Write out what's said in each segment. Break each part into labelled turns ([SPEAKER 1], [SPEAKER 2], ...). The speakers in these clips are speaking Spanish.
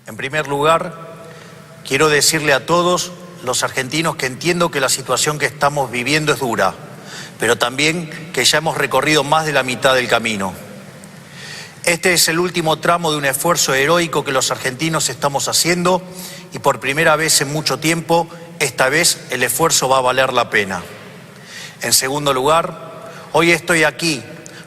[SPEAKER 1] En primer lugar, quiero decirle a todos los argentinos que entiendo que la situación que estamos viviendo es dura, pero también que ya hemos recorrido más de la mitad del camino. Este es el último tramo de un esfuerzo heroico que los argentinos estamos haciendo y por primera vez en mucho tiempo, esta vez el esfuerzo va a valer la pena. En segundo lugar, hoy estoy aquí,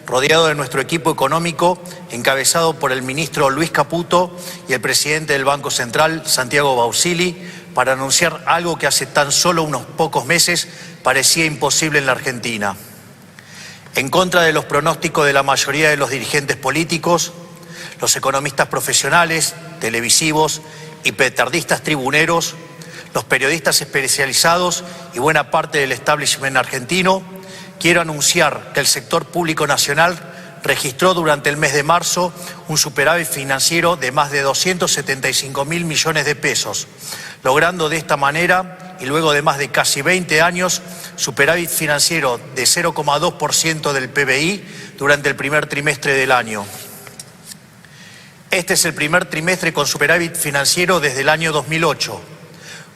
[SPEAKER 1] rodeado de nuestro equipo económico, encabezado por el ministro Luis Caputo y el presidente del Banco Central, Santiago Bausili, para anunciar algo que hace tan solo unos pocos meses parecía imposible en la Argentina. En contra de los pronósticos de la mayoría de los dirigentes políticos, los economistas profesionales, televisivos y petardistas tribuneros, los periodistas especializados y buena parte del establishment argentino, quiero anunciar que el sector público nacional registró durante el mes de marzo un superávit financiero de más de 275.000 millones de pesos, logrando de esta manera, y luego de más de casi 20 años, superávit financiero de 0,2% del PBI durante el primer trimestre del año. Este es el primer trimestre con superávit financiero desde el año 2008,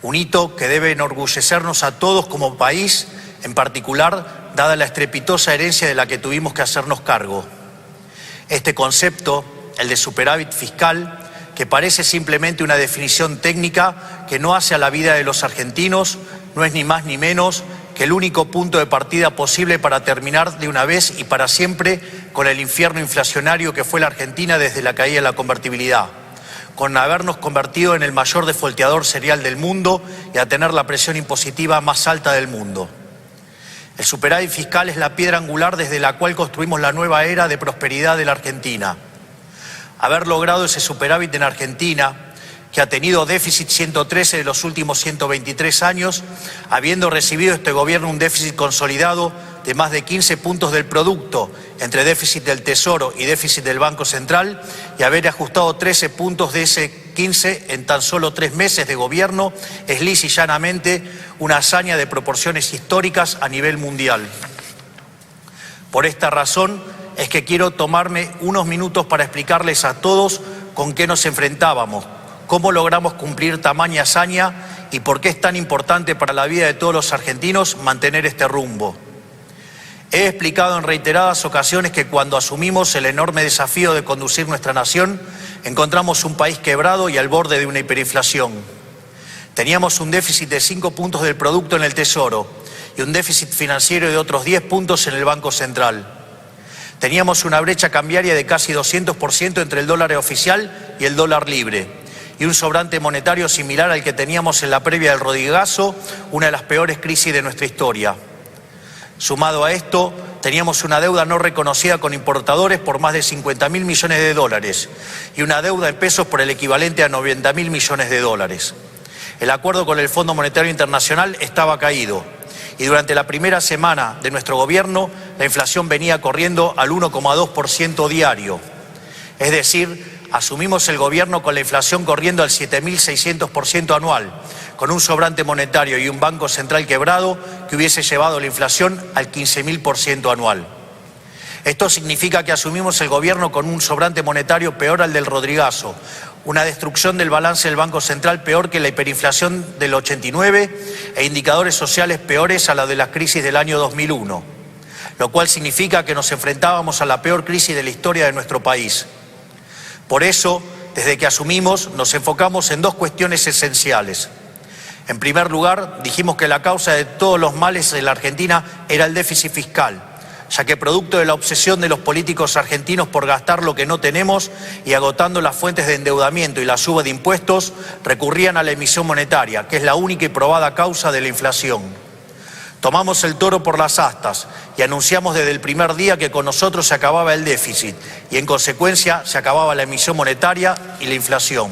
[SPEAKER 1] un hito que debe enorgullecernos a todos como país, en particular, dada la estrepitosa herencia de la que tuvimos que hacernos cargo. Este concepto, el de superávit fiscal, que parece simplemente una definición técnica que no hace a la vida de los argentinos, no es ni más ni menos que el único punto de partida posible para terminar de una vez y para siempre con el infierno inflacionario que fue la Argentina desde la caída de la convertibilidad, con habernos convertido en el mayor defolteador serial del mundo y a tener la presión impositiva más alta del mundo. El superávit fiscal es la piedra angular desde la cual construimos la nueva era de prosperidad de la Argentina. Haber logrado ese superávit en Argentina, que ha tenido déficit 113 de los últimos 123 años, habiendo recibido este gobierno un déficit consolidado de más de 15 puntos del producto, entre déficit del Tesoro y déficit del Banco Central, y haber ajustado 13 puntos de ese 15 en tan solo 3 meses de gobierno, es lisa y llanamente una hazaña de proporciones históricas a nivel mundial. Por esta razón es que quiero tomarme unos minutos para explicarles a todos con qué nos enfrentábamos, cómo logramos cumplir tamaña hazaña y por qué es tan importante para la vida de todos los argentinos mantener este rumbo. He explicado en reiteradas ocasiones que cuando asumimos el enorme desafío de conducir nuestra nación, encontramos un país quebrado y al borde de una hiperinflación. Teníamos un déficit de 5 puntos del producto en el Tesoro y un déficit financiero de otros 10 puntos en el Banco Central. Teníamos una brecha cambiaria de casi 200% entre el dólar oficial y el dólar libre, y un sobrante monetario similar al que teníamos en la previa del Rodrigazo, una de las peores crisis de nuestra historia. Sumado a esto, teníamos una deuda no reconocida con importadores por más de 50.000 millones de dólares y una deuda en pesos por el equivalente a 90.000 millones de dólares. El acuerdo con el Fondo Monetario Internacional estaba caído y durante la primera semana de nuestro gobierno la inflación venía corriendo al 1,2% diario. Es decir, asumimos el gobierno con la inflación corriendo al 7.600% anual, con un sobrante monetario y un Banco Central quebrado que hubiese llevado la inflación al 15.000% anual. Esto significa que asumimos el gobierno con un sobrante monetario peor al del Rodrigazo, una destrucción del balance del Banco Central peor que la hiperinflación del 89 e indicadores sociales peores a la de la crisis del año 2001, lo cual significa que nos enfrentábamos a la peor crisis de la historia de nuestro país. Por eso, desde que asumimos, nos enfocamos en dos cuestiones esenciales. En primer lugar, dijimos que la causa de todos los males de la Argentina era el déficit fiscal, ya que producto de la obsesión de los políticos argentinos por gastar lo que no tenemos y agotando las fuentes de endeudamiento y la suba de impuestos, recurrían a la emisión monetaria, que es la única y probada causa de la inflación. Tomamos el toro por las astas y anunciamos desde el primer día que con nosotros se acababa el déficit y en consecuencia se acababa la emisión monetaria y la inflación.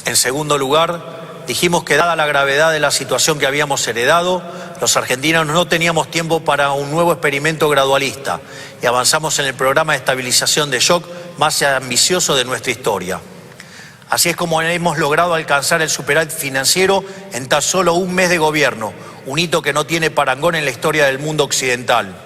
[SPEAKER 1] En segundo lugar, dijimos que dada la gravedad de la situación que habíamos heredado, los argentinos no teníamos tiempo para un nuevo experimento gradualista y avanzamos en el programa de estabilización de shock más ambicioso de nuestra historia. Así es como hemos logrado alcanzar el superávit financiero en tan solo un mes de gobierno, un hito que no tiene parangón en la historia del mundo occidental.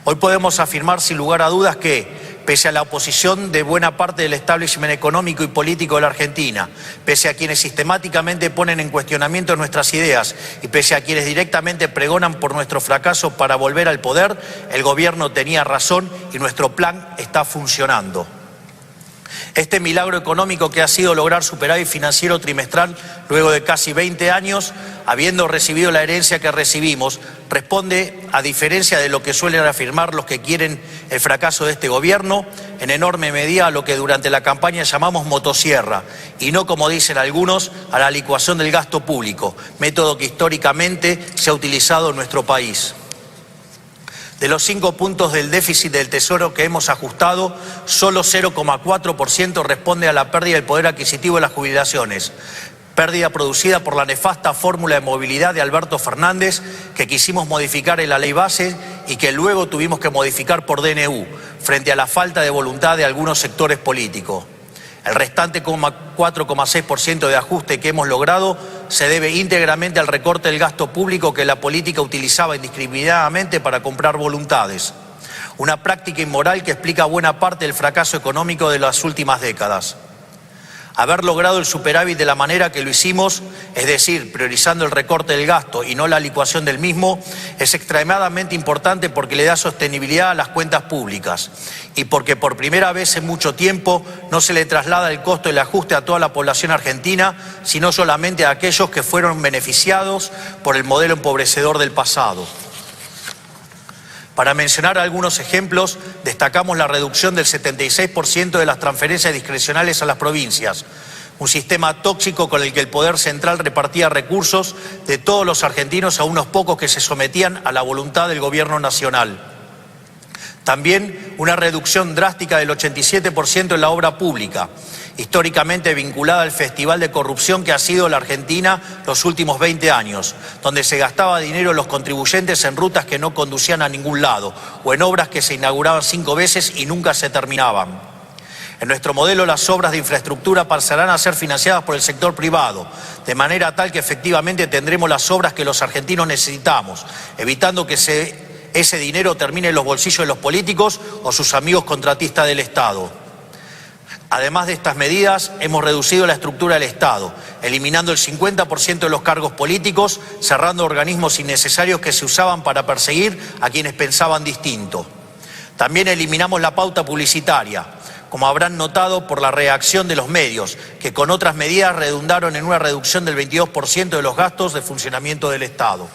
[SPEAKER 1] Hoy podemos afirmar sin lugar a dudas que, pese a la oposición de buena parte del establishment económico y político de la Argentina, pese a quienes sistemáticamente ponen en cuestionamiento nuestras ideas y pese a quienes directamente pregonan por nuestro fracaso para volver al poder, el gobierno tenía razón y nuestro plan está funcionando. Este milagro económico que ha sido lograr superávit financiero trimestral luego de casi 20 años, habiendo recibido la herencia que recibimos, responde, a diferencia de lo que suelen afirmar los que quieren el fracaso de este gobierno, en enorme medida a lo que durante la campaña llamamos motosierra, y no, como dicen algunos, a la licuación del gasto público, método que históricamente se ha utilizado en nuestro país. De los 5 puntos del déficit del Tesoro que hemos ajustado, solo 0,4% responde a la pérdida del poder adquisitivo de las jubilaciones, pérdida producida por la nefasta fórmula de movilidad de Alberto Fernández que quisimos modificar en la ley base y que luego tuvimos que modificar por DNU, frente a la falta de voluntad de algunos sectores políticos. El restante 4,6% de ajuste que hemos logrado se debe íntegramente al recorte del gasto público que la política utilizaba indiscriminadamente para comprar voluntades. Una práctica inmoral que explica buena parte del fracaso económico de las últimas décadas. Haber logrado el superávit de la manera que lo hicimos, es decir, priorizando el recorte del gasto y no la licuación del mismo, es extremadamente importante porque le da sostenibilidad a las cuentas públicas y porque por primera vez en mucho tiempo no se le traslada el costo del ajuste a toda la población argentina, sino solamente a aquellos que fueron beneficiados por el modelo empobrecedor del pasado. Para mencionar algunos ejemplos, destacamos la reducción del 76% de las transferencias discrecionales a las provincias, un sistema tóxico con el que el Poder Central repartía recursos de todos los argentinos a unos pocos que se sometían a la voluntad del Gobierno Nacional. También una reducción drástica del 87% en la obra pública, históricamente vinculada al festival de corrupción que ha sido la Argentina los últimos 20 años, donde se gastaba dinero los contribuyentes en rutas que no conducían a ningún lado o en obras que se inauguraban 5 veces y nunca se terminaban. En nuestro modelo, las obras de infraestructura pasarán a ser financiadas por el sector privado, de manera tal que efectivamente tendremos las obras que los argentinos necesitamos, evitando que ese dinero termine en los bolsillos de los políticos o sus amigos contratistas del Estado. Además de estas medidas, hemos reducido la estructura del Estado, eliminando el 50% de los cargos políticos, cerrando organismos innecesarios que se usaban para perseguir a quienes pensaban distinto. También eliminamos la pauta publicitaria, como habrán notado por la reacción de los medios, que con otras medidas redundaron en una reducción del 22% de los gastos de funcionamiento del Estado.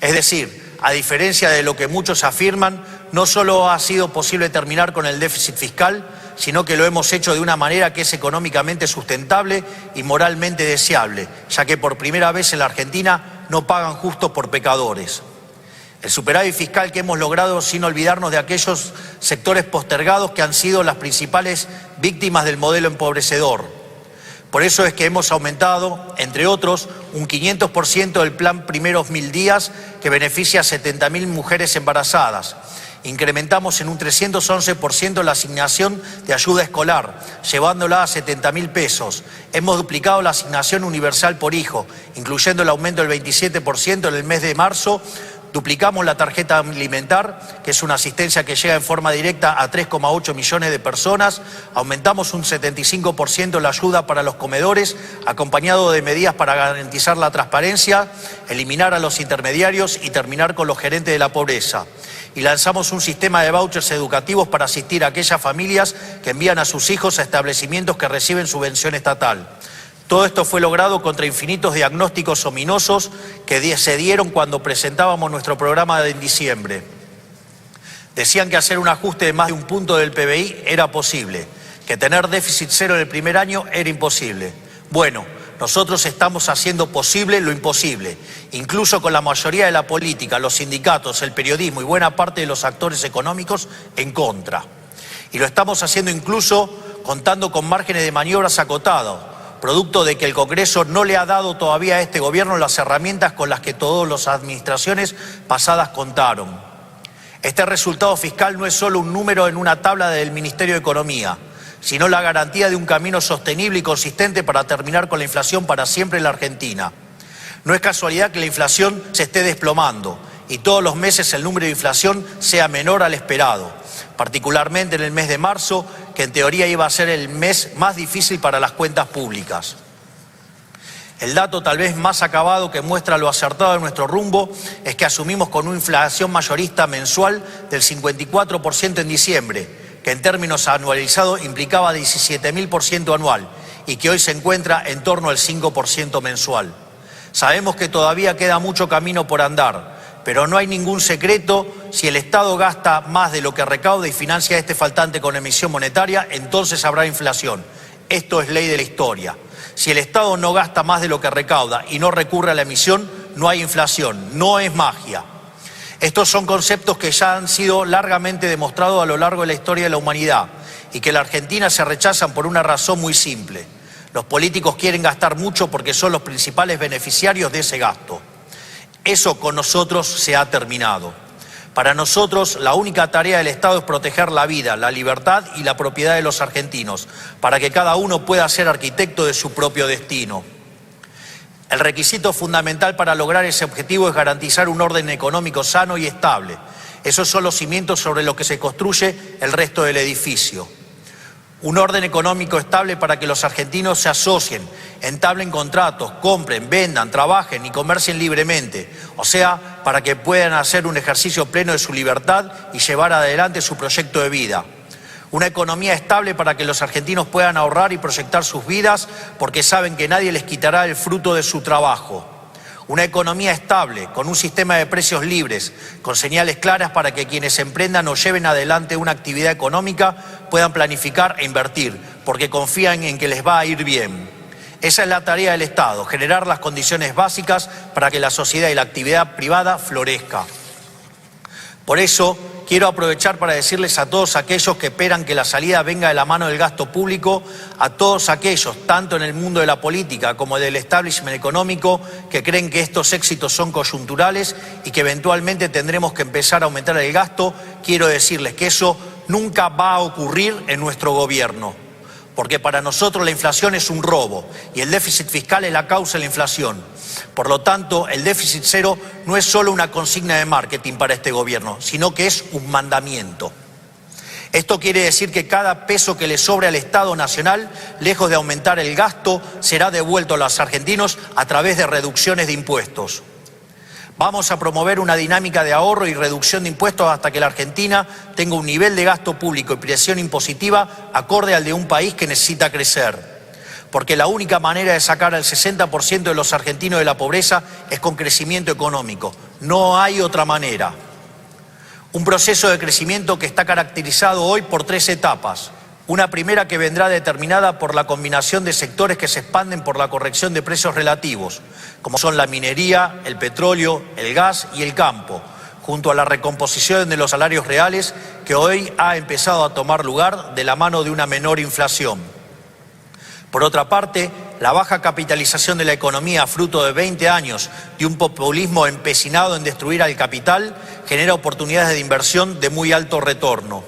[SPEAKER 1] Es decir, a diferencia de lo que muchos afirman, no solo ha sido posible terminar con el déficit fiscal, sino que lo hemos hecho de una manera que es económicamente sustentable y moralmente deseable, ya que por primera vez en la Argentina no pagan justos por pecadores. El superávit fiscal que hemos logrado sin olvidarnos de aquellos sectores postergados que han sido las principales víctimas del modelo empobrecedor. Por eso es que hemos aumentado, entre otros, un 500% del plan Primeros 1000 días que beneficia a 70.000 mujeres embarazadas. Incrementamos en un 311% la asignación de ayuda escolar, llevándola a 70.000 pesos. Hemos duplicado la asignación universal por hijo, incluyendo el aumento del 27% en el mes de marzo. Duplicamos la tarjeta alimentar, que es una asistencia que llega en forma directa a 3,8 millones de personas. Aumentamos un 75% la ayuda para los comedores, acompañado de medidas para garantizar la transparencia, eliminar a los intermediarios y terminar con los gerentes de la pobreza. Y lanzamos un sistema de vouchers educativos para asistir a aquellas familias que envían a sus hijos a establecimientos que reciben subvención estatal. Todo esto fue logrado contra infinitos diagnósticos ominosos que se dieron cuando presentábamos nuestro programa en diciembre. Decían que hacer un ajuste de más de 1 punto del PBI era posible, que tener déficit cero en el primer año era imposible. Bueno, nosotros estamos haciendo posible lo imposible, incluso con la mayoría de la política, los sindicatos, el periodismo y buena parte de los actores económicos en contra. Y lo estamos haciendo incluso contando con márgenes de maniobras acotados, producto de que el Congreso no le ha dado todavía a este gobierno las herramientas con las que todas las administraciones pasadas contaron. Este resultado fiscal no es solo un número en una tabla del Ministerio de Economía, sino la garantía de un camino sostenible y consistente para terminar con la inflación para siempre en la Argentina. No es casualidad que la inflación se esté desplomando y todos los meses el número de inflación sea menor al esperado. particularmente en el mes de marzo, que en teoría iba a ser el mes más difícil para las cuentas públicas. El dato tal vez más acabado que muestra lo acertado de nuestro rumbo es que asumimos con una inflación mayorista mensual del 54% en diciembre, que en términos anualizados implicaba 17.000% anual y que hoy se encuentra en torno al 5% mensual. Sabemos que todavía queda mucho camino por andar, pero no hay ningún secreto: si el Estado gasta más de lo que recauda y financia este faltante con emisión monetaria, entonces habrá inflación. Esto es ley de la historia. Si el Estado no gasta más de lo que recauda y no recurre a la emisión, no hay inflación, no es magia. Estos son conceptos que ya han sido largamente demostrados a lo largo de la historia de la humanidad y que en la Argentina se rechazan por una razón muy simple. Los políticos quieren gastar mucho porque son los principales beneficiarios de ese gasto. Eso con nosotros se ha terminado. Para nosotros, la única tarea del Estado es proteger la vida, la libertad y la propiedad de los argentinos, para que cada uno pueda ser arquitecto de su propio destino. El requisito fundamental para lograr ese objetivo es garantizar un orden económico sano y estable. Esos son los cimientos sobre los que se construye el resto del edificio. Un orden económico estable para que los argentinos se asocien, entablen contratos, compren, vendan, trabajen y comercien libremente. O sea, para que puedan hacer un ejercicio pleno de su libertad y llevar adelante su proyecto de vida. Una economía estable para que los argentinos puedan ahorrar y proyectar sus vidas porque saben que nadie les quitará el fruto de su trabajo. Una economía estable, con un sistema de precios libres, con señales claras para que quienes emprendan o lleven adelante una actividad económica puedan planificar e invertir, porque confían en que les va a ir bien. Esa es la tarea del Estado: generar las condiciones básicas para que la sociedad y la actividad privada florezca. Por eso, quiero aprovechar para decirles a todos aquellos que esperan que la salida venga de la mano del gasto público, a todos aquellos, tanto en el mundo de la política como del establishment económico, que creen que estos éxitos son coyunturales y que eventualmente tendremos que empezar a aumentar el gasto, quiero decirles que eso nunca va a ocurrir en nuestro gobierno. Porque para nosotros la inflación es un robo y el déficit fiscal es la causa de la inflación. Por lo tanto, el déficit cero no es solo una consigna de marketing para este gobierno, sino que es un mandamiento. Esto quiere decir que cada peso que le sobre al Estado Nacional, lejos de aumentar el gasto, será devuelto a los argentinos a través de reducciones de impuestos. Vamos a promover una dinámica de ahorro y reducción de impuestos hasta que la Argentina tenga un nivel de gasto público y presión impositiva acorde al de un país que necesita crecer. Porque la única manera de sacar al 60% de los argentinos de la pobreza es con crecimiento económico. No hay otra manera. Un proceso de crecimiento que está caracterizado hoy por 3 etapas. Una primera que vendrá determinada por la combinación de sectores que se expanden por la corrección de precios relativos, como son la minería, el petróleo, el gas y el campo, junto a la recomposición de los salarios reales que hoy ha empezado a tomar lugar de la mano de una menor inflación. Por otra parte, la baja capitalización de la economía, fruto de 20 años de un populismo empecinado en destruir al capital, genera oportunidades de inversión de muy alto retorno.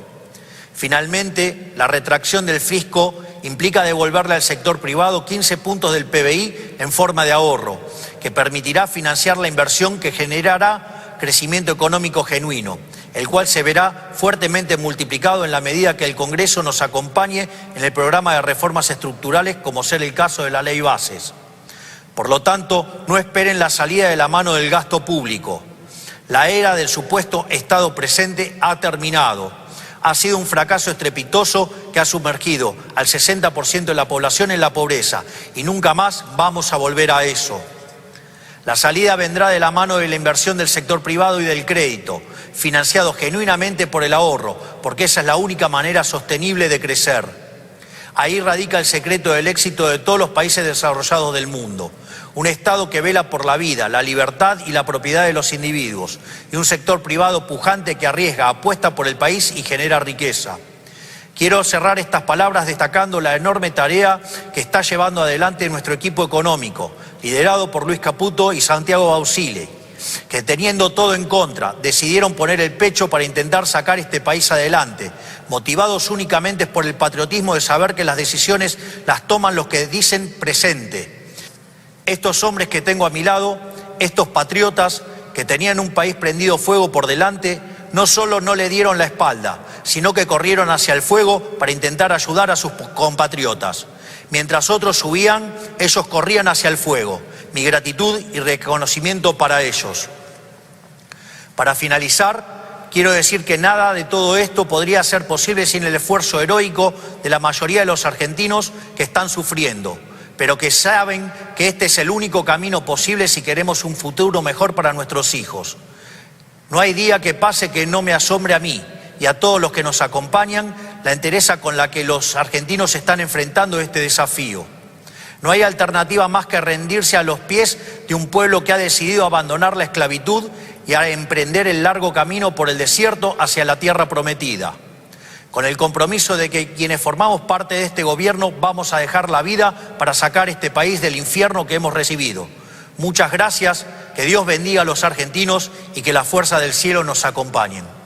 [SPEAKER 1] Finalmente, la retracción del fisco implica devolverle al sector privado 15 puntos del PBI en forma de ahorro, que permitirá financiar la inversión que generará crecimiento económico genuino, el cual se verá fuertemente multiplicado en la medida que el Congreso nos acompañe en el programa de reformas estructurales, como ser el caso de la Ley Bases. Por lo tanto, no esperen la salida de la mano del gasto público. La era del supuesto Estado presente ha terminado. Ha sido un fracaso estrepitoso que ha sumergido al 60% de la población en la pobreza y nunca más vamos a volver a eso. La salida vendrá de la mano de la inversión del sector privado y del crédito, financiado genuinamente por el ahorro, porque esa es la única manera sostenible de crecer. Ahí radica el secreto del éxito de todos los países desarrollados del mundo. Un Estado que vela por la vida, la libertad y la propiedad de los individuos, y un sector privado pujante que arriesga, apuesta por el país y genera riqueza. Quiero cerrar estas palabras destacando la enorme tarea que está llevando adelante nuestro equipo económico, liderado por Luis Caputo y Santiago Bausile, que teniendo todo en contra, decidieron poner el pecho para intentar sacar este país adelante, motivados únicamente por el patriotismo de saber que las decisiones las toman los que dicen presente. Estos hombres que tengo a mi lado, estos patriotas que tenían un país prendido fuego por delante, no solo no le dieron la espalda, sino que corrieron hacia el fuego para intentar ayudar a sus compatriotas. Mientras otros huían, ellos corrían hacia el fuego. Mi gratitud y reconocimiento para ellos. Para finalizar, quiero decir que nada de todo esto podría ser posible sin el esfuerzo heroico de la mayoría de los argentinos que están sufriendo, pero que saben que este es el único camino posible si queremos un futuro mejor para nuestros hijos. No hay día que pase que no me asombre a mí y a todos los que nos acompañan la entereza con la que los argentinos están enfrentando este desafío. No hay alternativa más que rendirse a los pies de un pueblo que ha decidido abandonar la esclavitud y a emprender el largo camino por el desierto hacia la tierra prometida. Con el compromiso de que quienes formamos parte de este gobierno vamos a dejar la vida para sacar este país del infierno que hemos recibido. Muchas gracias, que Dios bendiga a los argentinos y que las fuerzas del cielo nos acompañen.